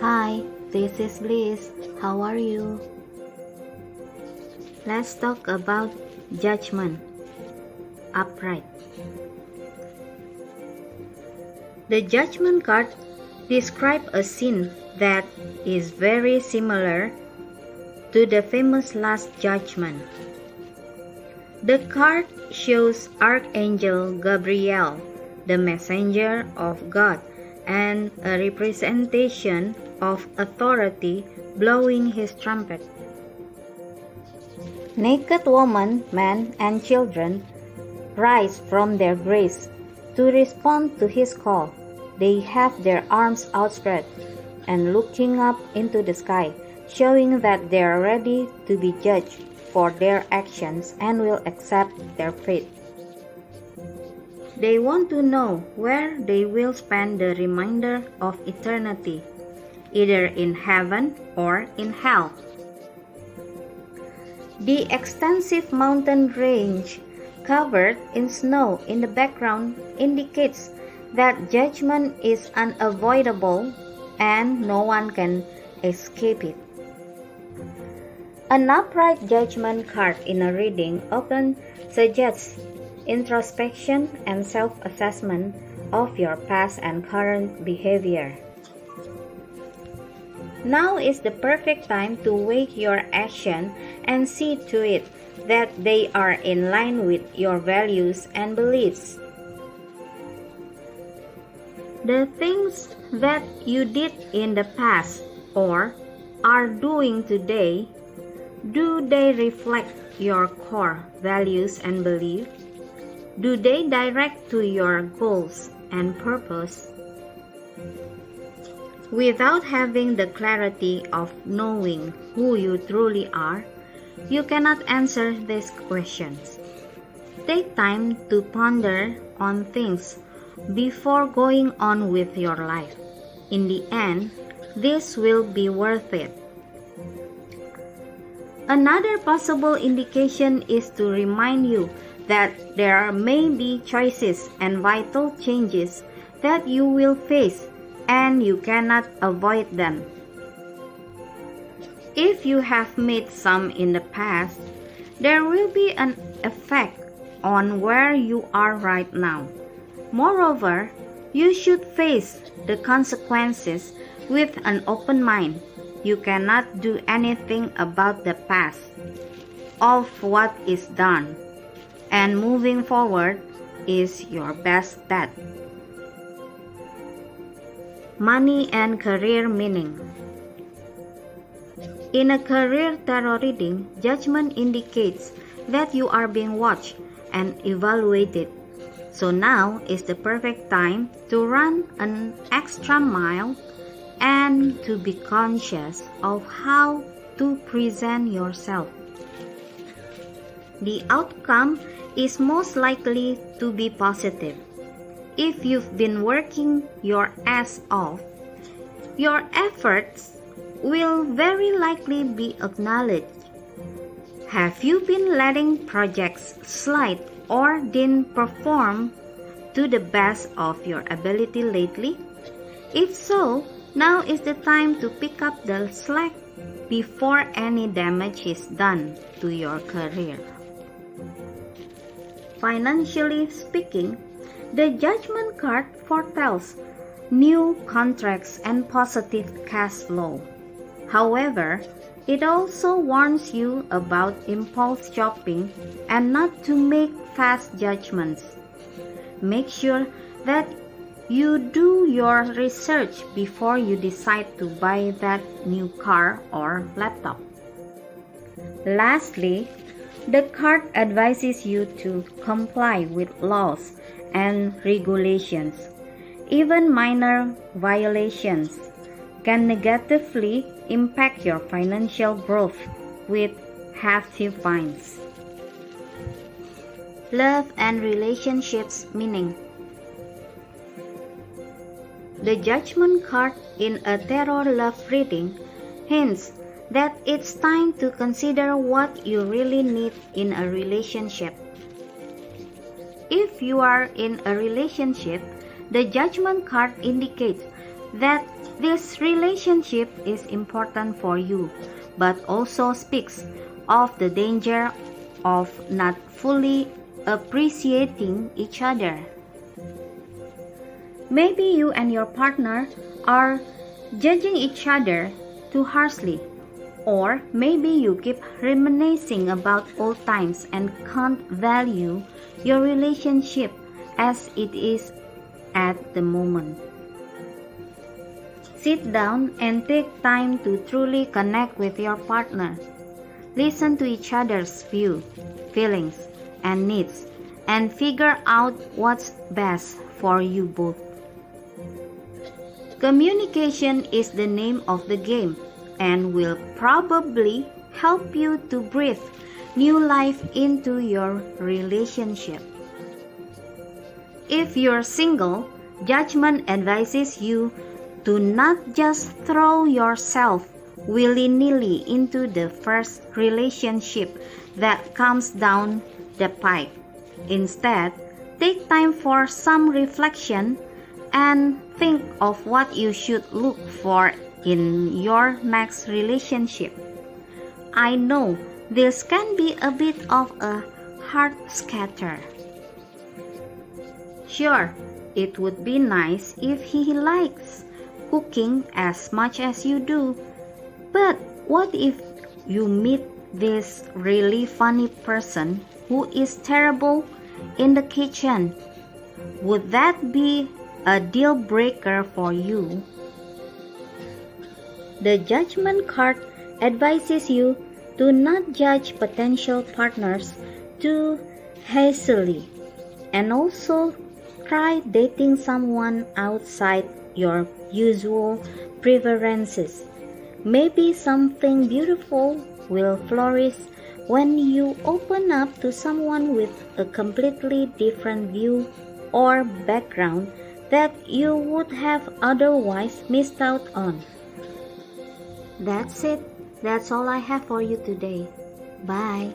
Hi, this is Bliss. How are you? Let's talk about Judgment. Upright. The Judgment card describes a scene that is very similar to the famous Last Judgment. The card shows Archangel Gabriel, the messenger of God, and a representation of authority blowing his trumpet. Naked women, men, and children rise from their graves to respond to his call. They have their arms outspread and looking up into the sky, showing that they are ready to be judged for their actions and will accept their fate. They want to know where they will spend the remainder of eternity, either in heaven or in hell. The extensive mountain range covered in snow in the background indicates that judgment is unavoidable and no one can escape it. An upright judgment card in a reading often suggests introspection and self-assessment of your past and current behavior. Now is the perfect time to weigh your action and see to it that they are in line with your values and beliefs. The things that you did in the past or are doing today, do they reflect your core values and beliefs? Do they direct to your goals and purpose? Without having the clarity of knowing who you truly are, you cannot answer these questions. Take time to ponder on things before going on with your life. In the end, this will be worth it. Another possible indication is to remind you that there may be choices and vital changes that you will face and you cannot avoid them. If you have made some in the past, there will be an effect on where you are right now. Moreover, you should face the consequences with an open mind. You cannot do anything about the past of what is done, and moving forward is your best bet. Money and career meaning. In a career tarot reading, judgment indicates that you are being watched and evaluated. So now is the perfect time to run an extra mile and to be conscious of how to present yourself. The outcome is most likely to be positive. If you've been working your ass off, your efforts will very likely be acknowledged. Have you been letting projects slide or didn't perform to the best of your ability lately? If so, now is the time to pick up the slack before any damage is done to your career. Financially speaking, the Judgment card foretells new contracts and positive cash flow. However, it also warns you about impulse shopping and not to make fast judgments. Make sure that you do your research before you decide to buy that new car or laptop. Lastly, the card advises you to comply with laws and regulations. Even minor violations can negatively impact your financial growth with hefty fines. Love and relationships meaning. The Judgment card in a tarot love reading hints that it's time to consider what you really need in a relationship. If you are in a relationship, the Judgment card indicates that This relationship is important for you, but also speaks of the danger of not fully appreciating each other. Maybe you and your partner are judging each other too harshly, or maybe you keep reminiscing about old times and can't value your relationship as it is at the moment. Sit down and take time to truly connect with your partner. Listen to each other's view, feelings, and needs, and figure out what's best for you both. Communication is the name of the game and will probably help you to breathe new life into your relationship. If you're single, Judgement advises you to not just throw yourself willy-nilly into the first relationship that comes down the pike. Instead, take time for some reflection and think of what you should look for in your next relationship. I know this can be a bit of a heart scatter. Sure, it would be nice if he likes cooking as much as you do, but what if you meet this really funny person who is terrible in the kitchen? Would that be a deal breaker for you? The Judgment card advises you to not judge potential partners too hastily, and also try dating someone outside your usual preferences. Maybe something beautiful will flourish when you open up to someone with a completely different view or background that you would have otherwise missed out on. That's it. That's all I have for you today. Bye.